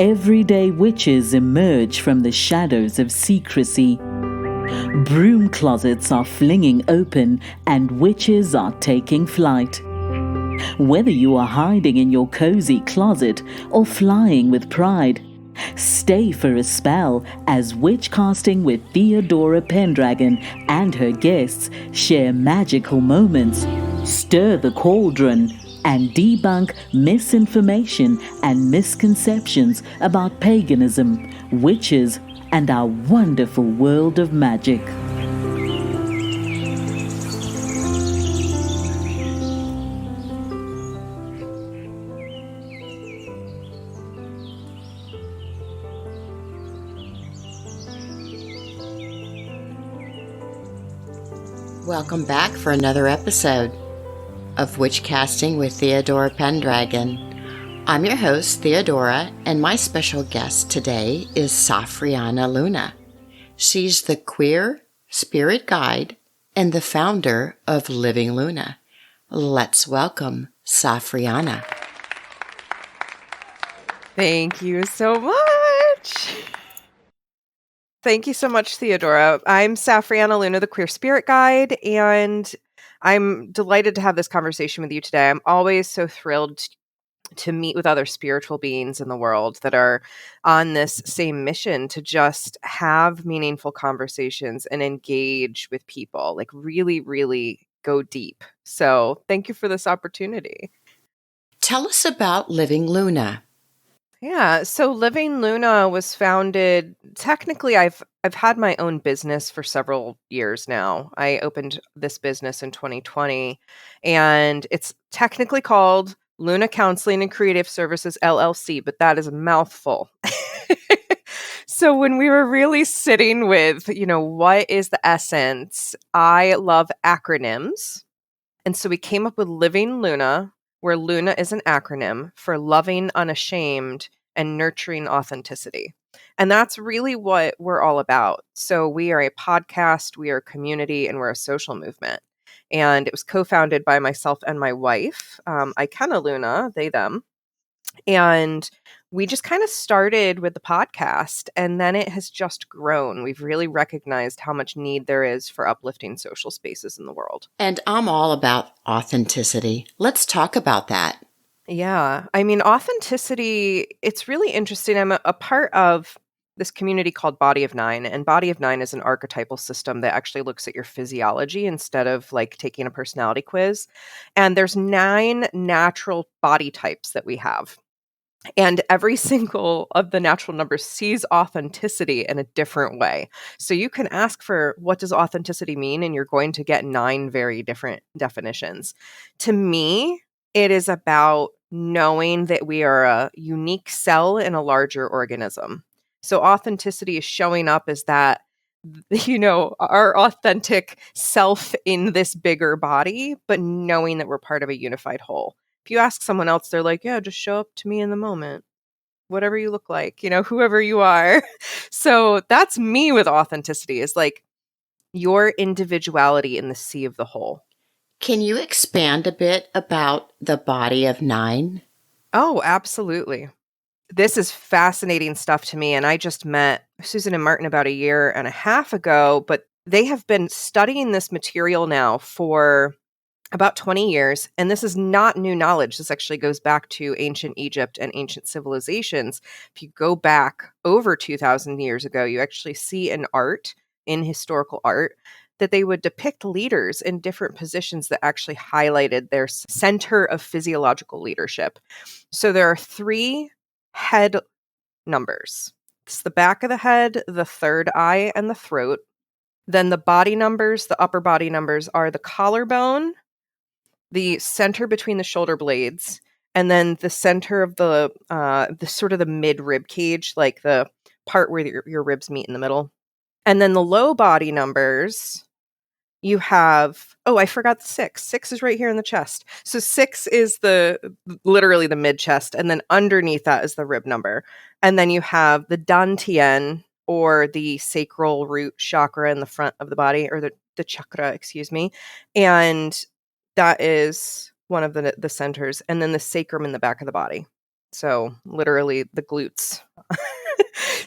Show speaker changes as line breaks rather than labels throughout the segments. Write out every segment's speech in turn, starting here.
everyday witches emerge from the shadows of secrecy. Broom closets are flinging open and witches are taking flight. Whether you are hiding in your cozy closet or flying with pride, stay for a spell as Witchcasting with Theodora Pendragon and her guests share magical moments, stir the cauldron, and debunk misinformation and misconceptions about paganism, witches, and our wonderful world of magic.
Welcome back for another episode of Witchcasting with Theodora Pendragon. I'm your host, Theodora, and my special guest today is Safrianna Lughna. She's the queer spirit guide and the founder of Living Luna. Let's welcome Safrianna.
Thank you so much. Thank you so much, Theodora. I'm Safrianna Lughna, the Queer Spirit Guide, and I'm delighted to have this conversation with you today. I'm always so thrilled to meet with other spiritual beings in the world that are on this same mission to just have meaningful conversations and engage with people, like really, really go deep. So thank you for this opportunity.
Tell us about Living Luna.
Yeah, so Living Luna was founded. Technically, I've had my own business for several years now. I opened this business in 2020, and it's technically called Luna Counseling and Creative Services LLC, but that is a mouthful. So when we were really sitting with, what is the essence? I love acronyms. And so we came up with Living Luna, where Luna is an acronym for loving unashamed and nurturing authenticity. And that's really what we're all about. So we are a podcast, we are a community, and we're a social movement. And it was co-founded by myself and my wife, Ikenna Luna, they, them. And we just kind of started with the podcast, and then it has just grown. We've really recognized how much need there is for uplifting social spaces in the world.
And I'm all about authenticity. Let's talk about that.
Yeah. I mean, authenticity, it's really interesting. I'm a part of this community called Body of Nine, and Body of Nine is an archetypal system that actually looks at your physiology instead of like taking a personality quiz. And there's 9 natural body types that we have. And every single of the natural numbers sees authenticity in a different way. So you can ask for what does authenticity mean, and you're going to get 9 very different definitions. To me, it is about knowing that we are a unique cell in a larger organism. So authenticity is showing up as that, our authentic self in this bigger body, but knowing that we're part of a unified whole. If you ask someone else, they're like, yeah, just show up to me in the moment, whatever you look like, whoever you are. So that's me with authenticity, is like your individuality in the sea of the whole.
Can you expand a bit about the Body of Nine?
Oh, absolutely. This is fascinating stuff to me. And I just met Susan and Martin about 1.5 years ago, but they have been studying this material now for about 20 years. And this is not new knowledge. This actually goes back to ancient Egypt and ancient civilizations. If you go back over 2,000 years ago, you actually see in historical art, that they would depict leaders in different positions that actually highlighted their center of physiological leadership. So there are 3 head numbers. It's the back of the head, the third eye, and the throat. Then the body numbers, the upper body numbers, are the collarbone, the center between the shoulder blades, and then the center of the sort of the mid rib cage, like the part where your ribs meet in the middle. And then the low body numbers, you have, I forgot the 6. 6 is right here in the chest. So 6 is literally the mid chest. And then underneath that is the rib number. And then you have the dantian, or the sacral root chakra in the front of the body, or the chakra, excuse me. And that is one of the centers. And then the sacrum in the back of the body. So literally the glutes.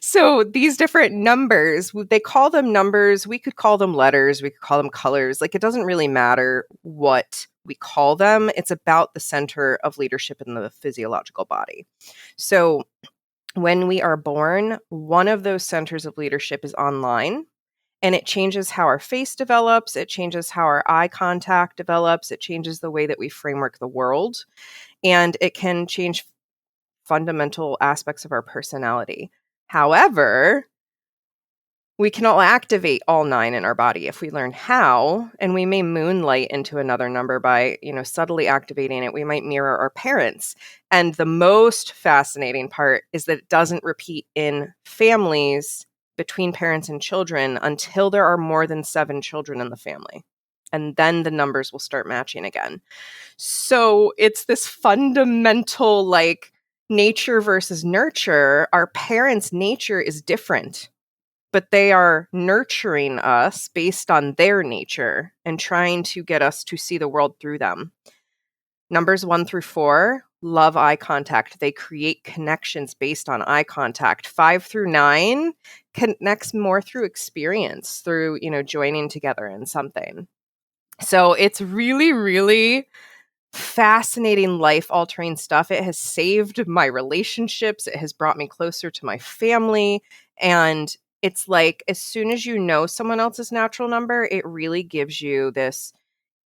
So these different numbers, they call them numbers. We could call them letters. We could call them colors. Like, it doesn't really matter what we call them. It's about the center of leadership in the physiological body. So when we are born, one of those centers of leadership is online, and it changes how our face develops. It changes how our eye contact develops. It changes the way that we framework the world, and it can change fundamental aspects of our personality. However, we can all activate all 9 in our body if we learn how, and we may moonlight into another number by, subtly activating it. We might mirror our parents. And the most fascinating part is that it doesn't repeat in families between parents and children until there are more than 7 children in the family. And then the numbers will start matching again. So it's this fundamental, like, nature versus nurture. Our parents' nature is different, but they are nurturing us based on their nature and trying to get us to see the world through them. Numbers 1 through 4 love eye contact. They create connections based on eye contact. 5 through 9 connects more through experience, through, joining together in something. So it's really, really fascinating, life-altering stuff. It has saved my relationships. It has brought me closer to my family. And it's like, as soon as you know someone else's natural number, it really gives you this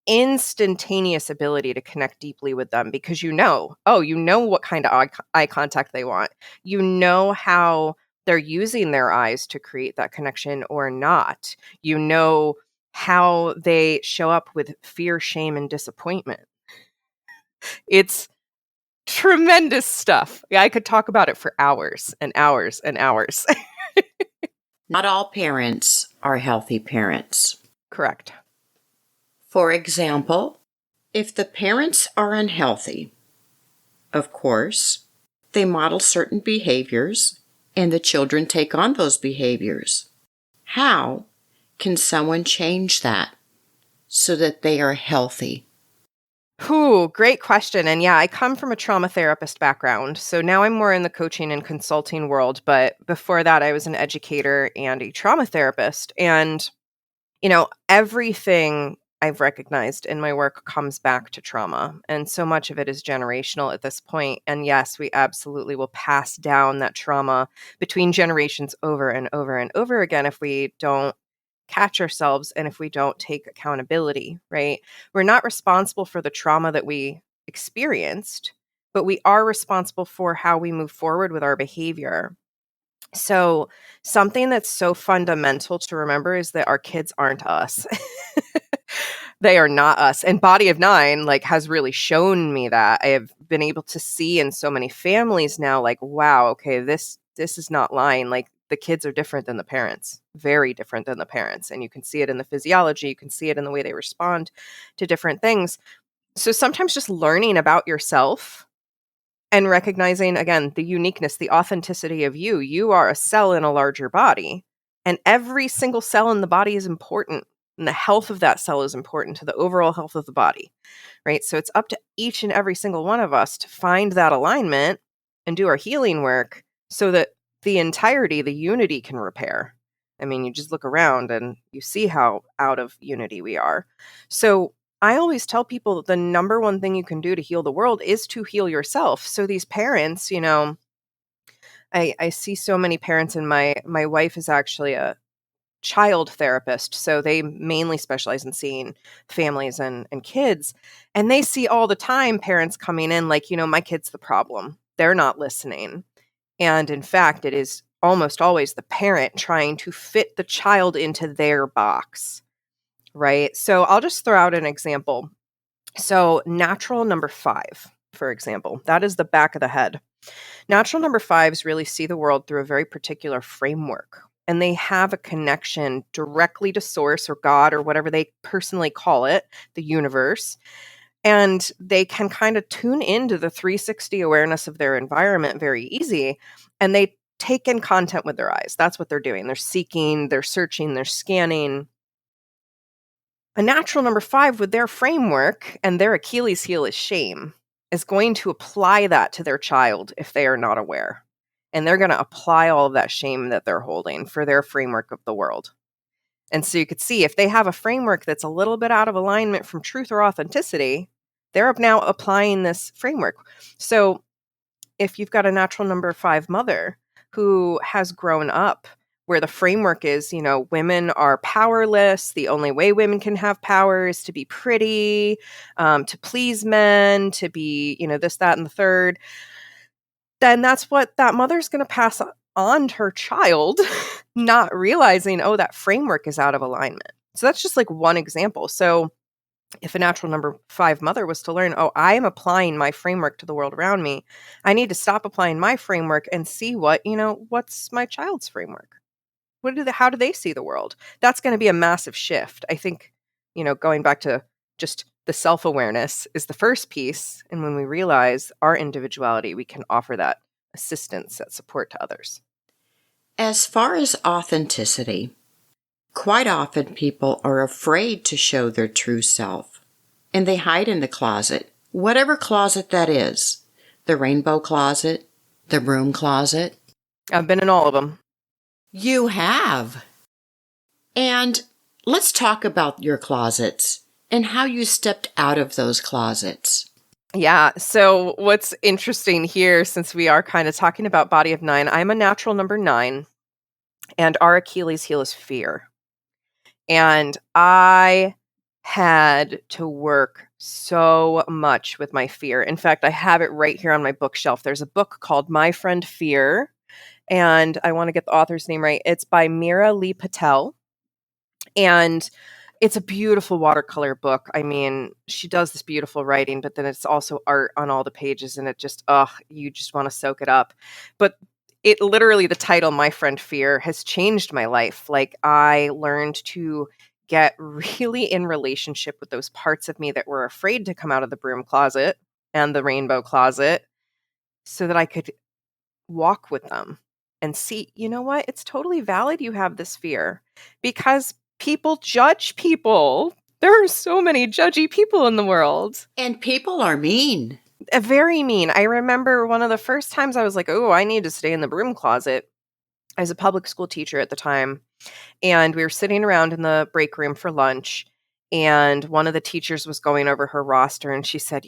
instantaneous ability to connect deeply with them, because you know what kind of eye contact they want. You know how they're using their eyes to create that connection or not. You know how they show up with fear, shame, and disappointment. It's tremendous stuff. Yeah, I could talk about it for hours and hours and hours.
Not all parents are healthy parents.
Correct.
For example, if the parents are unhealthy, of course, they model certain behaviors and the children take on those behaviors. How can someone change that so that they are healthy?
Great question. And yeah, I come from a trauma therapist background. So now I'm more in the coaching and consulting world. But before that, I was an educator and a trauma therapist. And, everything I've recognized in my work comes back to trauma. And so much of it is generational at this point. And yes, we absolutely will pass down that trauma between generations over and over and over again if we don't catch ourselves and if we don't take accountability, right? We're not responsible for the trauma that we experienced, but we are responsible for how we move forward with our behavior. So something that's so fundamental to remember is that our kids aren't us. They are not us. And Body of 9 has really shown me that. I have been able to see in so many families now, wow, okay, this is not lying. The kids are different than the parents, very different than the parents. And you can see it in the physiology. You can see it in the way they respond to different things. So sometimes just learning about yourself and recognizing, again, the uniqueness, the authenticity of you. You are a cell in a larger body, and every single cell in the body is important. And the health of that cell is important to the overall health of the body, right? So it's up to each and every single one of us to find that alignment and do our healing work so that the entirety, the unity, can repair. I mean, you just look around and you see how out of unity we are. So I always tell people that the number one thing you can do to heal the world is to heal yourself. So these parents, I see so many parents, and my wife is actually a child therapist. So they mainly specialize in seeing families and kids. And they see all the time parents coming in my kid's the problem. They're not listening. And in fact, it is almost always the parent trying to fit the child into their box, right? So I'll just throw out an example. So natural number 5, for example, that is the back of the head. Natural number 5s really see the world through a very particular framework, and they have a connection directly to source or God or whatever they personally call it, the universe. And they can kind of tune into the 360 awareness of their environment very easy. And they take in content with their eyes. That's what they're doing. They're seeking, they're searching, they're scanning. A natural number 5 with their framework and their Achilles heel is shame. is going to apply that to their child if they are not aware. And they're going to apply all of that shame that they're holding for their framework of the world. And so you could see if they have a framework that's a little bit out of alignment from truth or authenticity, they're now applying this framework. So if you've got a natural number 5 mother who has grown up where the framework is, women are powerless. The only way women can have power is to be pretty, to please men, to be, this, that, and the third. Then that's what that mother's going to pass on to her child, not realizing, that framework is out of alignment. So that's just like one example. So if a natural number 5 mother was to learn, I am applying my framework to the world around me, I need to stop applying my framework and see what's my child's framework? How do they see the world? That's going to be a massive shift. I think, going back to just the self-awareness is the first piece. And when we realize our individuality, we can offer that assistance, that support to others.
As far as authenticity, quite often people are afraid to show their true self, and they hide in the closet, whatever closet that is. The rainbow closet, the broom closet.
I've been in all of them.
You have. And let's talk about your closets and how you stepped out of those closets.
Yeah. So what's interesting here, since we are kind of talking about body of 9, I'm a natural number 9, and our Achilles heel is fear. And I had to work so much with my fear. In fact, I have it right here on my bookshelf. There's a book called My Friend Fear, and I want to get the author's name right. It's by Meera Lee Patel, and it's a beautiful watercolor book. I mean, she does this beautiful writing, but then it's also art on all the pages, and it just, you just want to soak it up. But it literally, the title, My Friend Fear, has changed my life. Like, I learned to get really in relationship with those parts of me that were afraid to come out of the broom closet and the rainbow closet so that I could walk with them and see, you know what? It's totally valid you have this fear, because people judge people. There are so many judgy people in the world.
And people are mean.
Very mean. I remember one of the first times I was like, I need to stay in the broom closet. I was a public school teacher at the time, and we were sitting around in the break room for lunch, and one of the teachers was going over her roster, and she said,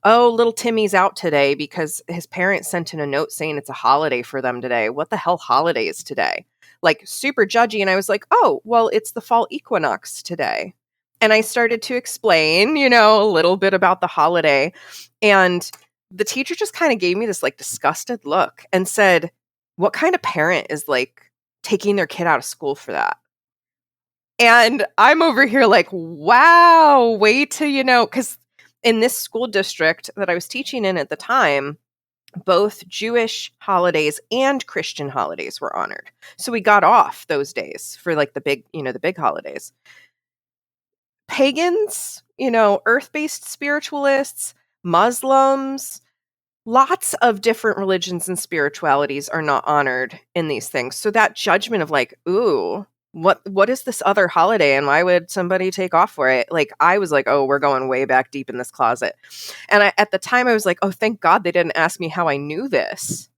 little Timmy's out today because his parents sent in a note saying it's a holiday for them today. What the hell holiday is today? Like, super judgy. And I was like, well, it's the fall equinox today. And I started to explain, a little bit about the holiday. And the teacher just kind of gave me this like disgusted look and said, what kind of parent is like taking their kid out of school for that? And I'm over here like, wow, way to, because in this school district that I was teaching in at the time, both Jewish holidays and Christian holidays were honored. So we got off those days for like the big holidays. Pagans, earth-based spiritualists, Muslims, lots of different religions and spiritualities are not honored in these things. So that judgment of like, ooh, what is this other holiday and why would somebody take off for it? Like, I was like, we're going way back deep in this closet. And at the time I was like, thank God they didn't ask me how I knew this.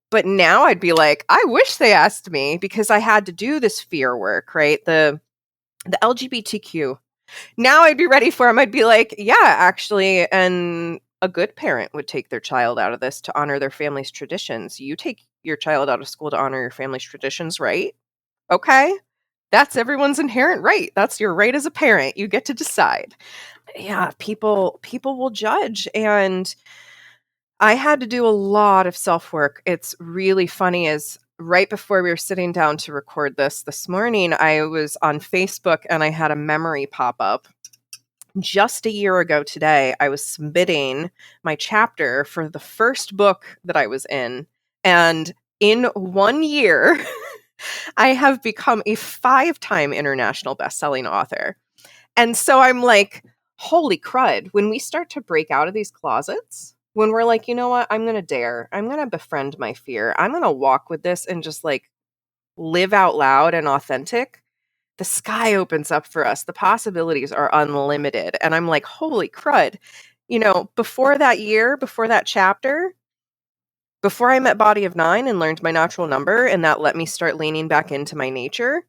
But now I'd be like, I wish they asked me, because I had to do this fear work, right? The LGBTQ. Now I'd be ready for them. I'd be like, yeah, actually, and a good parent would take their child out of this to honor their family's traditions. You take your child out of school to honor your family's traditions, right? Okay. That's everyone's inherent right. That's your right as a parent. You get to decide. Yeah, people will judge. And I had to do a lot of self-work. It's really funny, is right before we were sitting down to record this morning, I was on Facebook and I had a memory pop up. Just a year ago today, I was submitting my chapter for the first book that I was in. And in 1 year, I have become a 5-time international best-selling author. And so I'm like, holy crud, when we start to break out of these closets, when we're like, you know what, I'm going to dare, I'm going to befriend my fear, I'm going to walk with this and just like live out loud and authentic, the sky opens up for us. The possibilities are unlimited. And I'm like, holy crud, before that year, before that chapter, before I met Body of Nine and learned my natural number, and that let me start leaning back into my nature,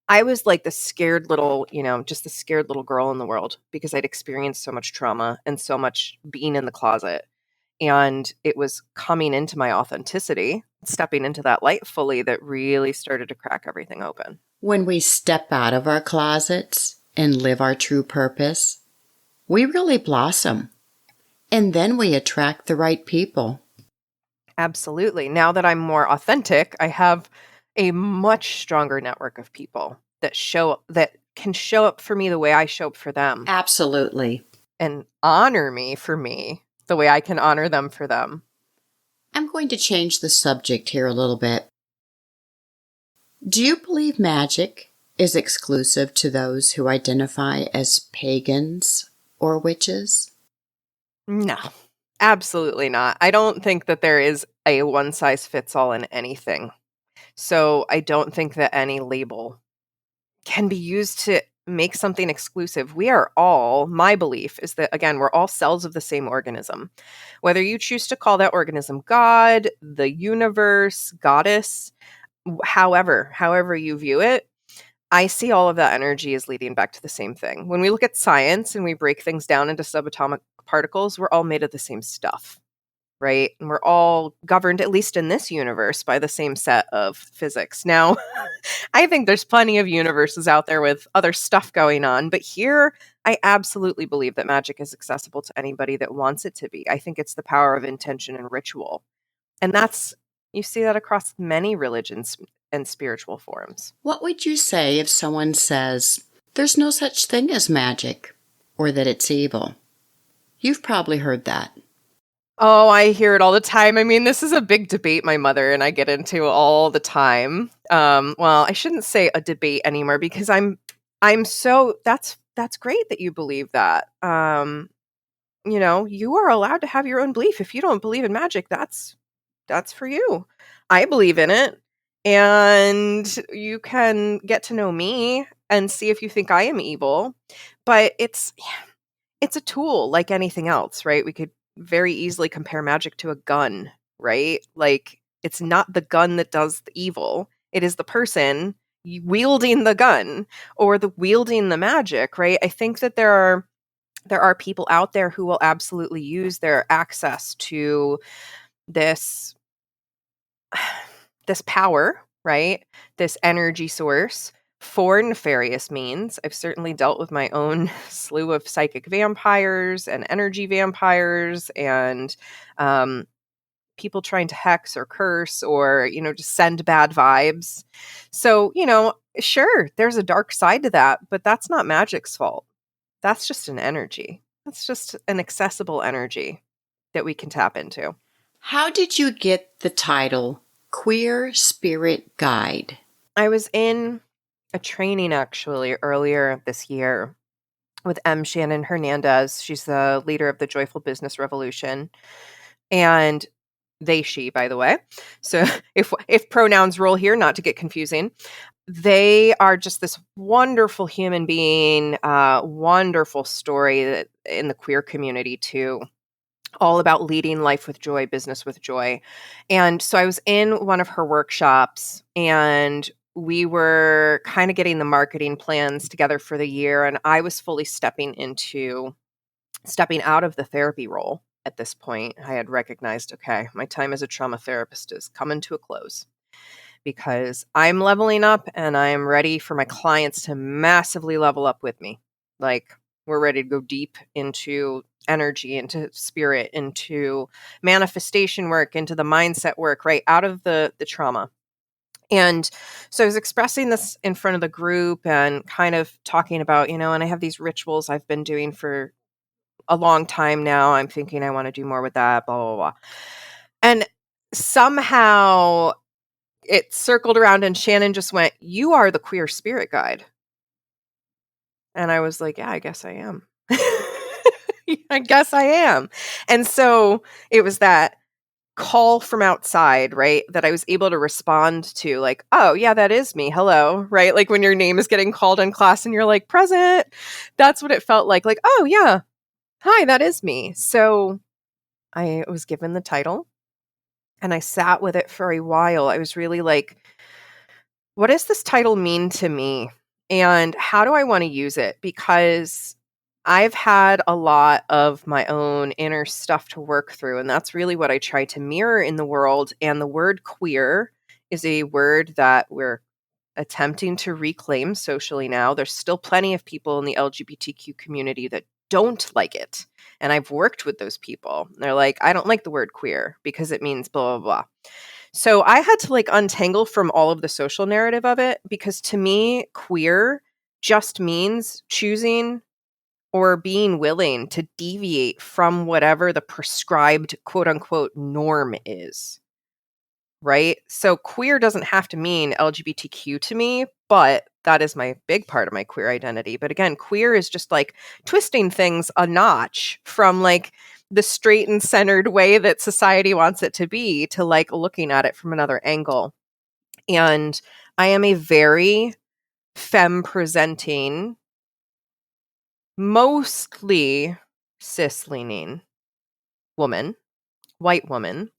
I was like the scared little, just the scared little girl in the world because I'd experienced so much trauma and so much being in the closet. And it was coming into my authenticity, stepping into that light fully, that really started to crack everything open.
When we step out of our closets and live our true purpose, we really blossom. And then we attract the right people.
Absolutely. Now that I'm more authentic, I have a much stronger network of people that can show up for me the way I show up for them.
Absolutely.
And honor me for me the way I can honor them for them.
I'm going to change the subject here a little bit. Do you believe magic is exclusive to those who identify as pagans or witches?
No, absolutely not. I don't think that there is a one-size-fits-all in anything. So I don't think that any label can be used to make something exclusive. We are all, my belief is that, again, we're all cells of the same organism. Whether you choose to call that organism God, the universe, goddess, however you view it, I see all of that energy as leading back to the same thing. When we look at science and we break things down into subatomic particles, we're all made of the same stuff, right? And we're all governed, at least in this universe, by the same set of physics. Now, I think there's plenty of universes out there with other stuff going on, but here, I absolutely believe that magic is accessible to anybody that wants it to be. I think it's the power of intention and ritual. And you see that across many religions and spiritual forms.
What would you say if someone says, there's no such thing as magic, or that it's evil? You've probably heard that.
Oh, I hear it all the time. I mean, this is a big debate my mother and I get into all the time. Well, I shouldn't say a debate anymore because that's great that you believe that. You are allowed to have your own belief. If you don't believe in magic, that's for you. I believe in it. And you can get to know me and see if you think I am evil. But it's a tool like anything else, right? We could very easily compare magic to a gun, right? Like, it's not the gun that does the evil. It is the person wielding the gun or the wielding the magic, right? I think that there are people out there who will absolutely use their access to this power, right? This energy source for nefarious means. I've certainly dealt with my own slew of psychic vampires and energy vampires and people trying to hex or curse or, just send bad vibes. So, sure, there's a dark side to that, but that's not magic's fault. That's just an energy. That's just an accessible energy that we can tap into.
How did you get the title Queer Spirit Guide?
I was in a training actually earlier this year with M. Shannon Hernandez. She's the leader of the Joyful Business Revolution. And she, by the way. So if pronouns roll here, not to get confusing, they are just this wonderful human being, wonderful story in the queer community too. All about leading life with joy, business with joy. And so I was in one of her workshops and we were kind of getting the marketing plans together for the year. And I was fully stepping out of the therapy role at this point. I had recognized, okay, my time as a trauma therapist is coming to a close because I'm leveling up and I'm ready for my clients to massively level up with me. Like, we're ready to go deep into energy, into spirit, into manifestation work, into the mindset work, right out of the trauma. And so I was expressing this in front of the group and kind of talking about, and I have these rituals I've been doing for a long time now. I'm thinking I want to do more with that, blah, blah, blah. And somehow it circled around and Shannon just went, "You are the queer spirit guide." And I was like, yeah, I guess I am. I guess I am. And so it was that call from outside, right? That I was able to respond to, like, oh, yeah, that is me. Hello, right? Like when your name is getting called in class and you're like, present. That's what it felt like. Like, oh, yeah. Hi, that is me. So I was given the title and I sat with it for a while. I was really like, what does this title mean to me? And how do I want to use it? Because I've had a lot of my own inner stuff to work through. And that's really what I try to mirror in the world. And the word queer is a word that we're attempting to reclaim socially now. There's still plenty of people in the LGBTQ community that don't like it. And I've worked with those people. They're like, I don't like the word queer because it means blah, blah, blah. So I had to like untangle from all of the social narrative of it, because to me, queer just means choosing or being willing to deviate from whatever the prescribed quote unquote norm is. Right? So queer doesn't have to mean LGBTQ to me, but that is my big part of my queer identity. But again, queer is just like twisting things a notch from like the straight and centered way that society wants it to be to like looking at it from another angle. And I am a very femme presenting, mostly cis leaning woman, white woman.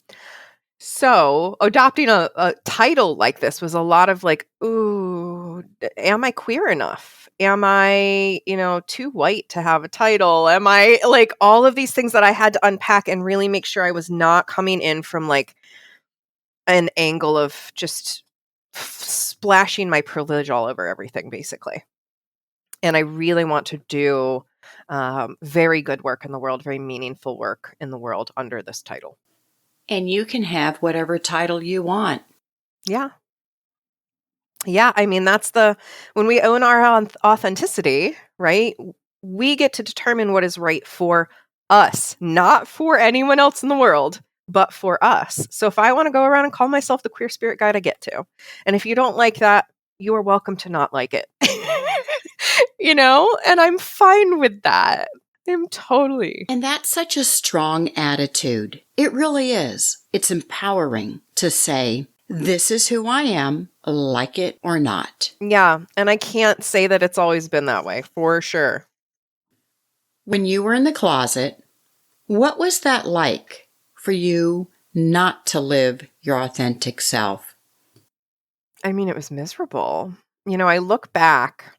So adopting a title like this was a lot of like, ooh, am I queer enough? Am I, too white to have a title? Am I like all of these things that I had to unpack and really make sure I was not coming in from like an angle of just splashing my privilege all over everything, basically. And I really want to do very good work in the world, very meaningful work in the world under this title.
And you can have whatever title you want.
Yeah. Yeah, I mean, when we own our authenticity, right? We get to determine what is right for us, not for anyone else in the world, but for us. So if I want to go around and call myself the queer spirit guide, I get to. And if you don't like that, you are welcome to not like it. And I'm fine with that. I'm totally.
And that's such a strong attitude. It really is. It's empowering to say, this is who I am, like it or not.
Yeah, and I can't say that it's always been that way, for sure.
When you were in the closet, what was that like for you not to live your authentic self?
I mean, it was miserable. I look back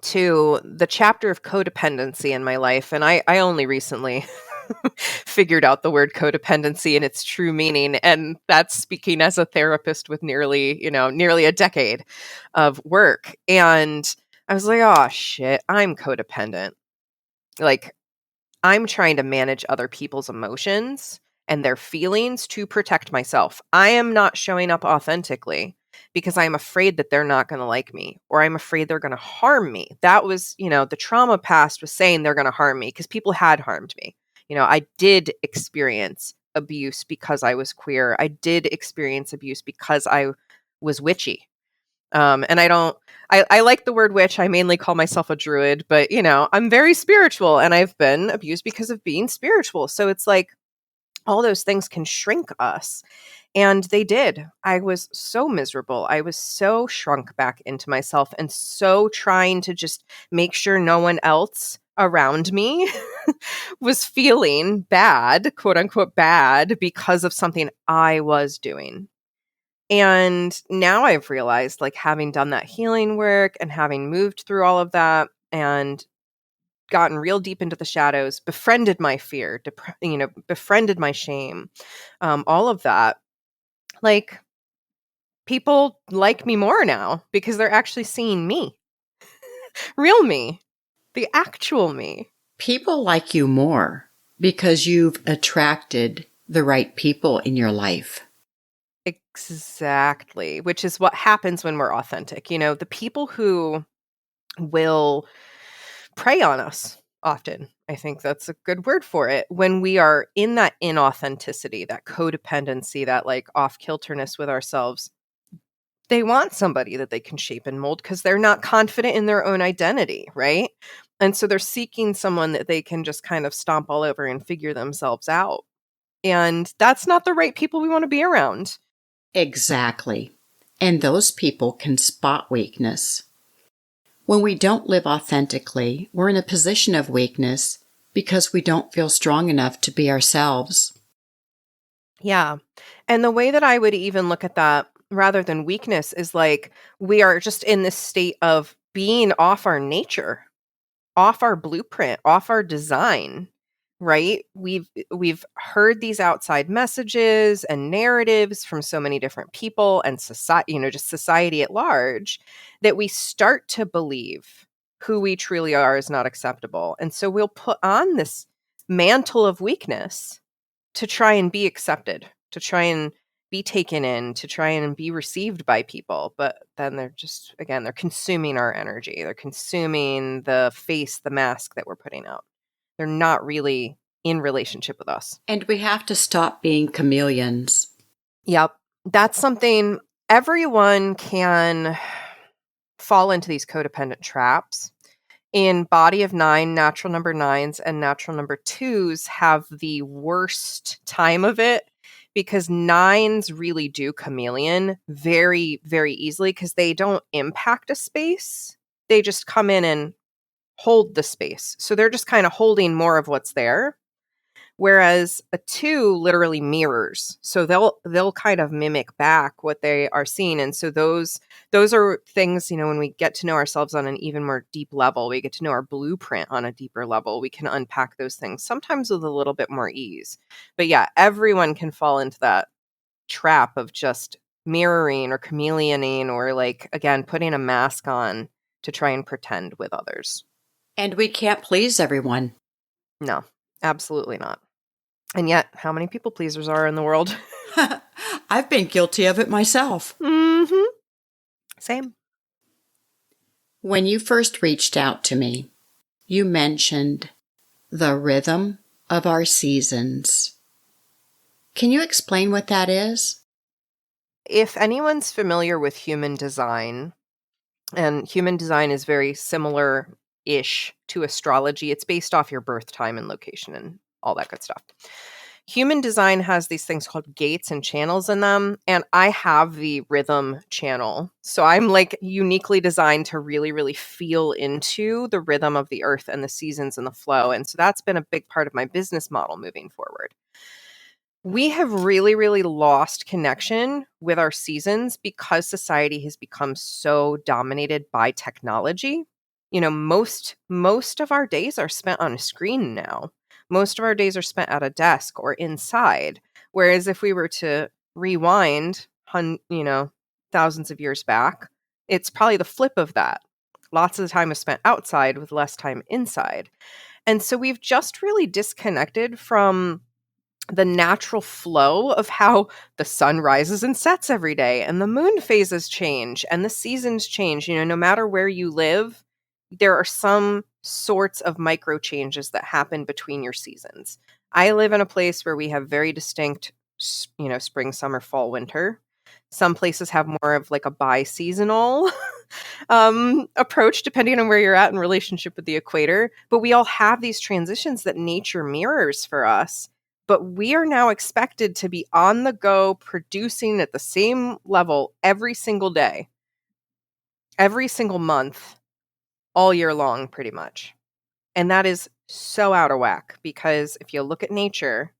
to the chapter of codependency in my life, and I only recently figured out the word codependency and its true meaning, and that's speaking as a therapist with nearly a decade of work. And I was like, oh shit, I'm codependent. Like, I'm trying to manage other people's emotions and their feelings to protect myself. I am not showing up authentically because I'm afraid that they're not going to like me, or I'm afraid they're going to harm me. That was, the trauma past was saying they're going to harm me because people had harmed me. I did experience abuse because I was queer. I did experience abuse because I was witchy. And I like the word witch. I mainly call myself a druid, but I'm very spiritual, and I've been abused because of being spiritual. So it's like all those things can shrink us. And they did. I was so miserable. I was so shrunk back into myself and so trying to just make sure no one else around me was feeling bad, quote unquote bad, because of something I was doing. And now I've realized, like, having done that healing work and having moved through all of that and gotten real deep into the shadows, befriended my fear, befriended my shame, all of that, like, people like me more now because they're actually seeing me, real me, the actual me.
People like you more because you've attracted the right people in your life.
Exactly, which is what happens when we're authentic. The people who will prey on us often, I think that's a good word for it, when we are in that inauthenticity, that codependency, that like off-kilterness with ourselves. They want somebody that they can shape and mold because they're not confident in their own identity, right? And so they're seeking someone that they can just kind of stomp all over and figure themselves out. And that's not the right people we want to be around.
Exactly. And those people can spot weakness. When we don't live authentically, we're in a position of weakness because we don't feel strong enough to be ourselves.
Yeah. And the way that I would even look at that rather than weakness is like we are just in this state of being off our nature, off our blueprint, off our design, right? We've heard these outside messages and narratives from so many different people and society, just society at large, that we start to believe who we truly are is not acceptable. And so we'll put on this mantle of weakness to try and be accepted, to try and be taken in, to try and be received by people. But then they're just, again, they're consuming our energy. They're consuming the face, the mask that we're putting out. They're not really in relationship with us.
And we have to stop being chameleons.
Yep. That's something everyone can fall into, these codependent traps. In Body of Nine, natural number nines and natural number twos have the worst time of it, because nines really do chameleon very, very easily because they don't impact a space. They just come in and hold the space. So they're just kind of holding more of what's there. Whereas a two literally mirrors. So they'll kind of mimic back what they are seeing. And so those are things, when we get to know ourselves on an even more deep level, we get to know our blueprint on a deeper level, we can unpack those things, sometimes with a little bit more ease. But yeah, everyone can fall into that trap of just mirroring or chameleoning, or like, again, putting a mask on to try and pretend with others.
And we can't please everyone.
No, absolutely not. And yet, how many people pleasers are in the world?
I've been guilty of it myself.
Mm-hmm. Same.
When you first reached out to me, you mentioned the rhythm of our seasons. Can you explain what that is?
If anyone's familiar with human design, and human design is very similar-ish to astrology, it's based off your birth time and location and all that good stuff. Human design has these things called gates and channels in them, and I have the rhythm channel. So I'm like uniquely designed to really, really feel into the rhythm of the earth and the seasons and the flow. And so that's been a big part of my business model moving forward. We have really, really lost connection with our seasons because society has become so dominated by technology. Most of our days are spent on a screen now. Most of our days are spent at a desk or inside. Whereas if we were to rewind, thousands of years back, it's probably the flip of that. Lots of the time is spent outside with less time inside. And so we've just really disconnected from the natural flow of how the sun rises and sets every day, and the moon phases change and the seasons change. No matter where you live, there are some sorts of micro changes that happen between your seasons. I live in a place where we have very distinct, spring, summer, fall, winter. Some places have more of like a bi-seasonal approach, depending on where you're at in relationship with the equator. But we all have these transitions that nature mirrors for us. But we are now expected to be on the go, producing at the same level every single day, every single month, all year long, pretty much. And that is so out of whack, because if you look at nature,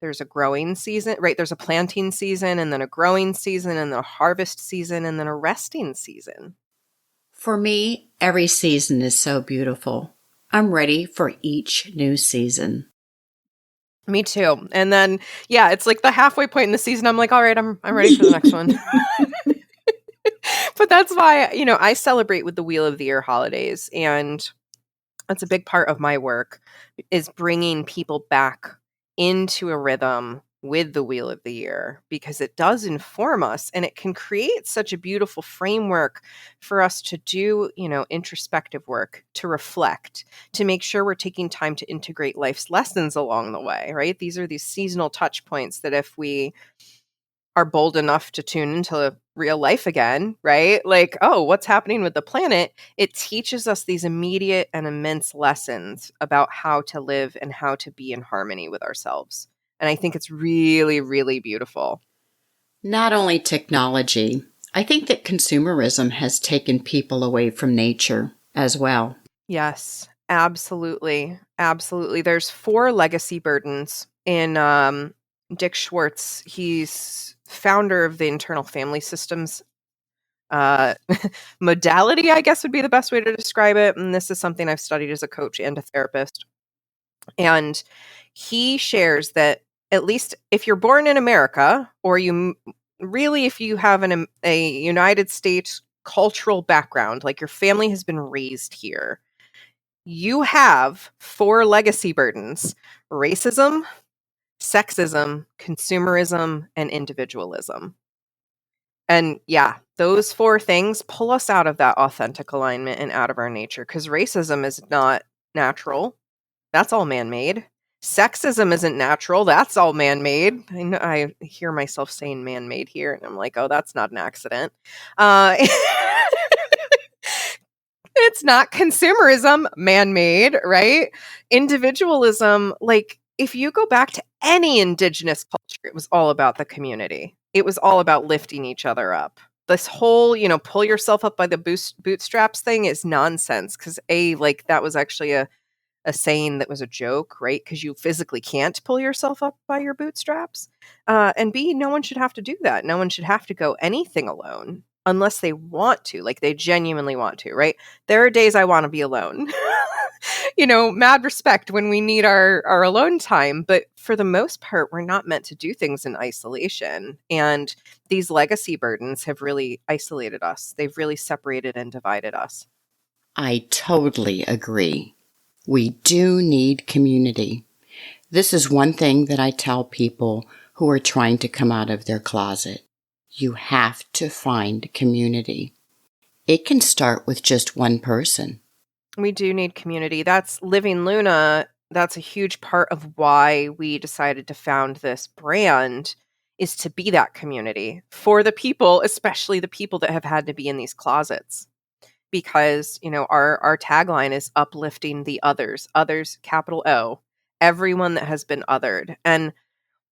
there's a growing season, right? There's a planting season, and then a growing season, and then a harvest season, and then a resting season.
For me, every season is so beautiful. I'm ready for each new season.
Me too. And then, yeah, it's like the halfway point in the season, I'm like, all right, I'm ready for the next one. But that's why, I celebrate with the Wheel of the Year holidays. And that's a big part of my work, is bringing people back into a rhythm with the Wheel of the Year, because it does inform us, and it can create such a beautiful framework for us to do, introspective work, to reflect, to make sure we're taking time to integrate life's lessons along the way, right? These are these seasonal touch points that if we are bold enough to tune into real life again, right? Like, oh, what's happening with the planet? It teaches us these immediate and immense lessons about how to live and how to be in harmony with ourselves. And I think it's really, really beautiful.
Not only technology, I think that consumerism has taken people away from nature as well.
Yes. Absolutely. Absolutely. There's 4 legacy burdens in Dick Schwartz. He's founder of the internal family systems uh, modality, I guess would be the best way to describe it. And this is something I've studied as a coach and a therapist. And he shares that at least if you're born in America, or really, if you have a United States cultural background, like your family has been raised here, you have 4 legacy burdens: racism, sexism, consumerism, and individualism. And yeah, those 4 things pull us out of that authentic alignment and out of our nature, because racism is not natural. That's all man-made. Sexism isn't natural. That's all man-made. I hear myself saying man-made here, and I'm like, oh, that's not an accident. It's not consumerism, man-made, right? Individualism, like if you go back to any indigenous culture, it was all about the community. It was all about lifting each other up. This whole, pull yourself up by the bootstraps thing is nonsense, because like that was actually a saying that was a joke, right? Because you physically can't pull yourself up by your bootstraps. And B, no one should have to do that. No one should have to go anything alone unless they want to, like they genuinely want to, right? There are days I want to be alone. Mad respect when we need our alone time. But for the most part, we're not meant to do things in isolation. And these legacy burdens have really isolated us. They've really separated and divided us.
I totally agree. We do need community. This is one thing that I tell people who are trying to come out of their closet. You have to find community. It can start with just one person.
We do need community. That's Living Luna. That's a huge part of why we decided to found this brand, is to be that community for the people, especially the people that have had to be in these closets. Because, our tagline is uplifting the others, capital O, everyone that has been othered. And,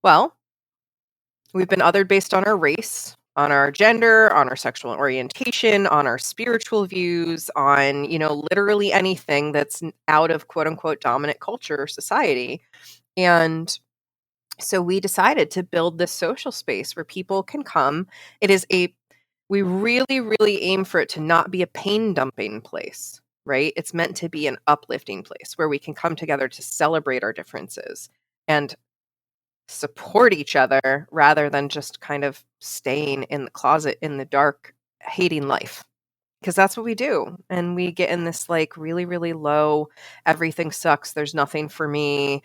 well, we've been othered based on our race, on our gender, on our sexual orientation, on our spiritual views, on, literally anything that's out of quote unquote dominant culture or society. And so we decided to build this social space where people can come. We really, really aim for it to not be a pain dumping place, right? It's meant to be an uplifting place where we can come together to celebrate our differences and support each other rather than just kind of staying in the closet in the dark, hating life. Because that's what we do. And we get in this like really, really low, everything sucks, there's nothing for me,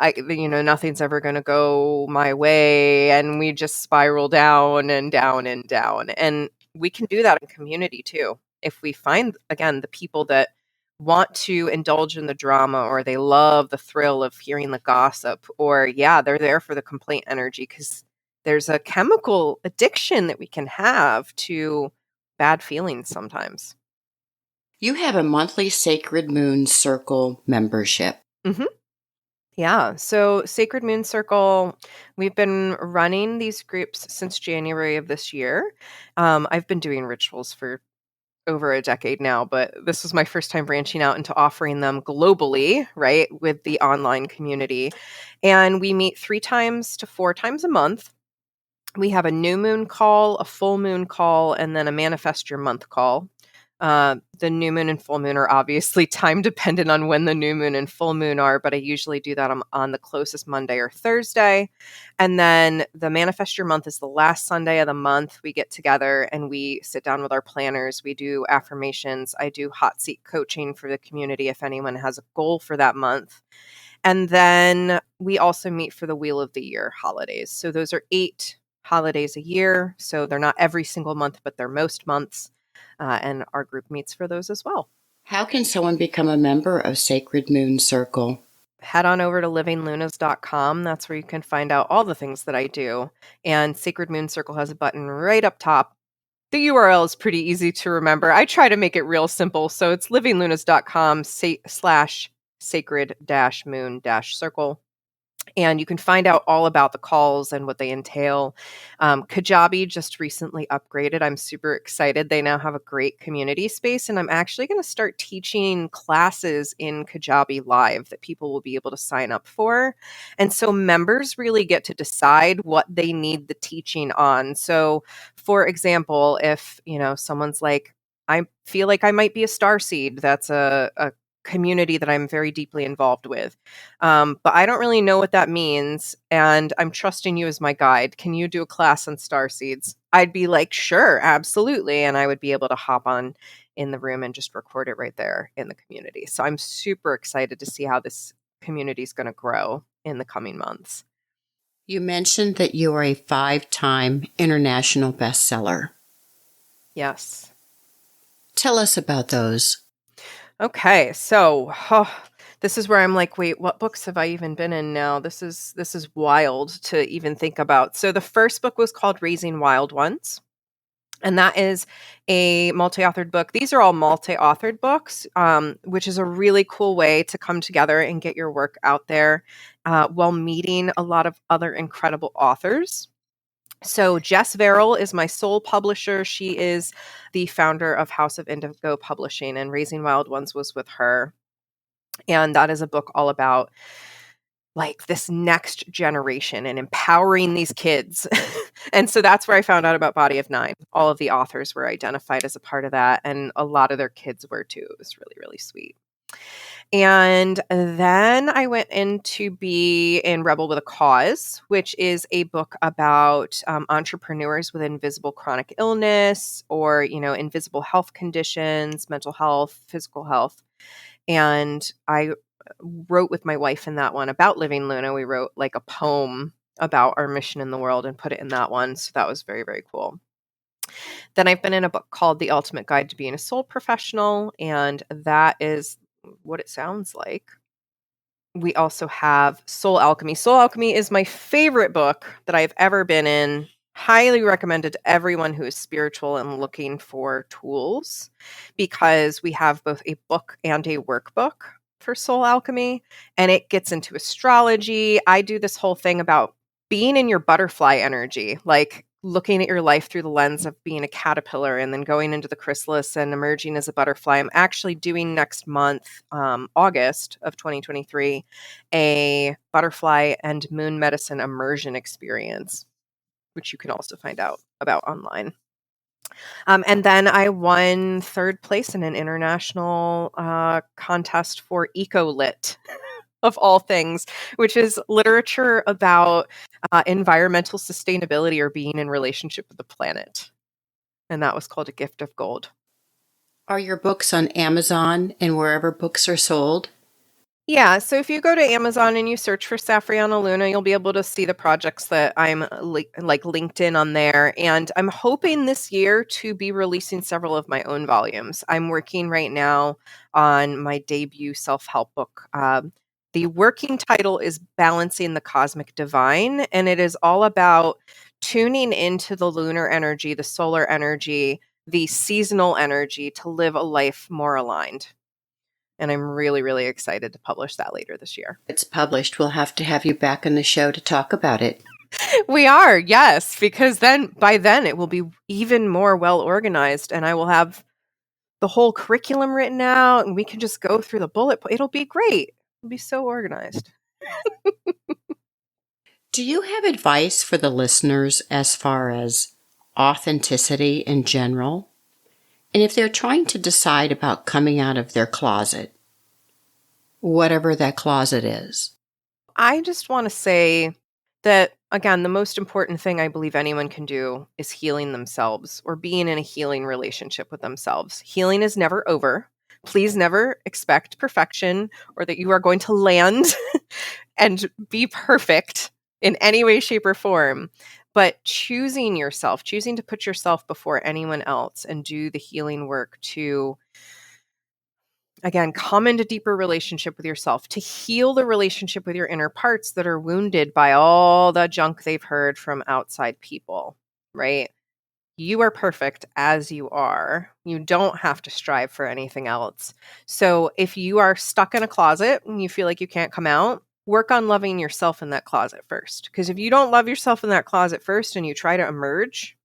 nothing's ever going to go my way. And we just spiral down and down and down. And we can do that in community too. If we find, again, the people that want to indulge in the drama, or they love the thrill of hearing the gossip, or they're there for the complaint energy, because there's a chemical addiction that we can have to bad feelings sometimes.
You have a monthly Sacred Moon Circle membership.
Mm-hmm. Yeah. So Sacred Moon Circle, we've been running these groups since January of this year. I've been doing rituals for over a decade now, but this was my first time branching out into offering them globally, right, with the online community. And we meet 3 times to 4 times a month. We have a new moon call, a full moon call, and then a manifest your month call. The new moon and full moon are obviously time dependent on when the new moon and full moon are, but I usually do that on the closest Monday or Thursday. And then the manifest your month is the last Sunday of the month. We get together and we sit down with our planners. We do affirmations. I do hot seat coaching for the community if anyone has a goal for that month. And then we also meet for the Wheel of the Year holidays. So those are 8 holidays a year. So they're not every single month, but they're most months. And our group meets for those as well.
How can someone become a member of Sacred Moon Circle?
Head on over to livinglunas.com. That's where you can find out all the things that I do. And Sacred Moon Circle has a button right up top. The URL is pretty easy to remember. I try to make it real simple. So it's livinglunas.com/sacred-moon-circle. And you can find out all about the calls and what they entail. Kajabi just recently upgraded. I'm super excited. They now have a great community space, and I'm actually going to start teaching classes in Kajabi Live that people will be able to sign up for. And so members really get to decide what they need the teaching on. So, for example, if someone's like, I feel like I might be a starseed, that's a community that I'm very deeply involved with. But I don't really know what that means. And I'm trusting you as my guide. Can you do a class on star seeds? I'd be like, sure, absolutely. And I would be able to hop on in the room and just record it right there in the community. So I'm super excited to see how this community is going to grow in the coming months.
You mentioned that you are a 5-time international bestseller.
Yes.
Tell us about those.
Okay, so this is where I'm like, wait, what books have I even been in now? This is wild to even think about. So the first book was called Raising Wild Ones, and that is a multi-authored book. These are all multi-authored books, which is a really cool way to come together and get your work out there while meeting a lot of other incredible authors. So Jess Verrill is my sole publisher. She is the founder of House of Indigo Publishing, and Raising Wild Ones was with her. And that is a book all about like this next generation and empowering these kids. And so that's where I found out about Body of Nine. All of the authors were identified as a part of that, and a lot of their kids were too. It was really, really sweet. And then I went in to be in Rebel with a Cause, which is a book about entrepreneurs with invisible chronic illness or, invisible health conditions, mental health, physical health. And I wrote with my wife in that one about Living Luna. We wrote like a poem about our mission in the world and put it in that one. So that was very, very cool. Then I've been in a book called The Ultimate Guide to Being a Soul Professional, and that is what it sounds like. We also have Soul Alchemy. Soul Alchemy is my favorite book that I've ever been in. Highly recommended to everyone who is spiritual and looking for tools, because we have both a book and a workbook for Soul Alchemy, and it gets into astrology. I do this whole thing about being in your butterfly energy, like looking at your life through the lens of being a caterpillar and then going into the chrysalis and emerging as a butterfly. I'm actually doing next month, August of 2023, a butterfly and moon medicine immersion experience, which you can also find out about online. And then I won third place in an international contest for EcoLit. Of all things, which is literature about environmental sustainability or being in relationship with the planet. And that was called A Gift of Gold.
Are your books on Amazon and wherever books are sold?
Yeah, so if you go to Amazon and you search for Safrianna Lughna, you'll be able to see the projects that I'm like linked in on there. And I'm hoping this year to be releasing several of my own volumes. I'm working right now on my debut self-help book. The working title is Balancing the Cosmic Divine, and it is all about tuning into the lunar energy, the solar energy, the seasonal energy to live a life more aligned. And I'm really, really excited to publish that later this year.
It's published. We'll have to have you back on the show to talk about it.
We are, yes, because by then it will be even more well organized, and I will have the whole curriculum written out, and we can just go through the bullet point. It'll be great. It'll be so organized.
Do you have advice for the listeners as far as authenticity in general? And if they're trying to decide about coming out of their closet, whatever that closet is?
I just want to say that, again, the most important thing I believe anyone can do is healing themselves or being in a healing relationship with themselves. Healing is never over. Please never expect perfection or that you are going to land and be perfect in any way, shape, or form. But choosing yourself, choosing to put yourself before anyone else and do the healing work to, again, come into deeper relationship with yourself, to heal the relationship with your inner parts that are wounded by all the junk they've heard from outside people, right? You are perfect as you are. You don't have to strive for anything else. So if you are stuck in a closet and you feel like you can't come out, work on loving yourself in that closet first. Because if you don't love yourself in that closet first and you try to emerge,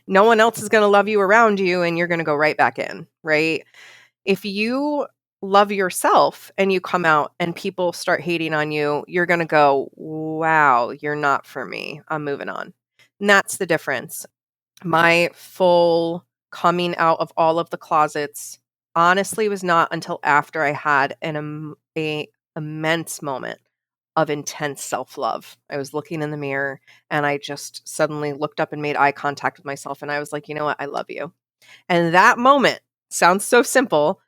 no one else is going to love you around you and you're going to go right back in, right? If you love yourself and you come out and people start hating on you, you're going to go, wow, you're not for me. I'm moving on. And that's the difference. My full coming out of all of the closets honestly was not until after I had an immense moment of intense self-love. I was looking in the mirror and I just suddenly looked up and made eye contact with myself. And I was like, you know what? I love you. And that moment sounds so simple,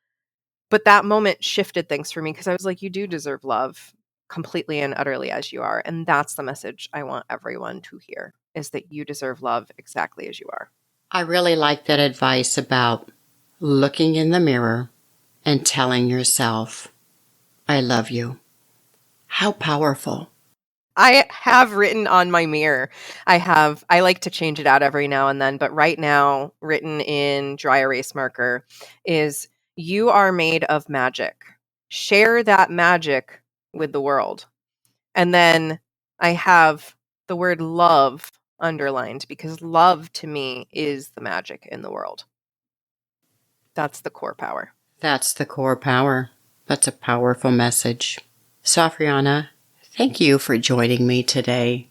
but that moment shifted things for me because I was like, you do deserve love completely and utterly as you are. And that's the message I want everyone to hear, is that you deserve love exactly as you are.
I really like that advice about looking in the mirror and telling yourself, I love you. How powerful.
I have written on my mirror. I like to change it out every now and then, but right now, written in dry erase marker is, you are made of magic. Share that magic with the world. And then I have the word love underlined because love to me is the magic in the world. That's the core power.
That's the core power. That's a powerful message. Safrianna, thank you for joining me today.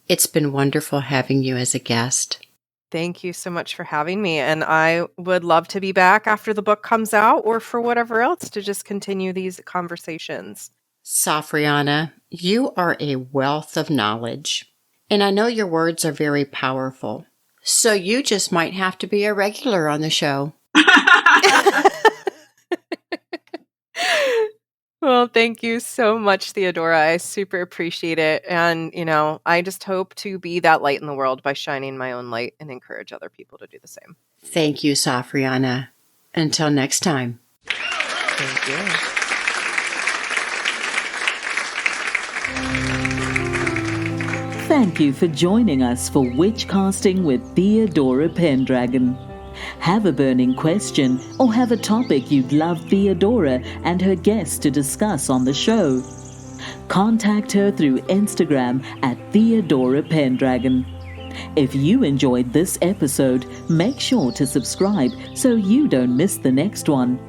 It's been wonderful having you as a guest.
Thank you so much for having me. And I would love to be back after the book comes out or for whatever else to just continue these conversations.
Safrianna, you are a wealth of knowledge, and I know your words are very powerful. So you just might have to be a regular on the show.
Well, thank you so much, Theodora. I super appreciate it. And, I just hope to be that light in the world by shining my own light and encourage other people to do the same.
Thank you, Safrianna. Until next time.
Thank you.
Thank you for joining us for Witchcasting with Theodora Pendragon. Have a burning question or have a topic you'd love Theodora and her guests to discuss on the show? Contact her through Instagram at Theodora Pendragon. If you enjoyed this episode, make sure to subscribe so you don't miss the next one.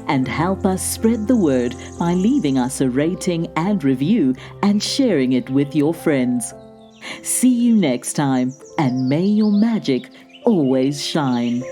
And help us spread the word by leaving us a rating and review and sharing it with your friends. See you next time, and may your magic always shine.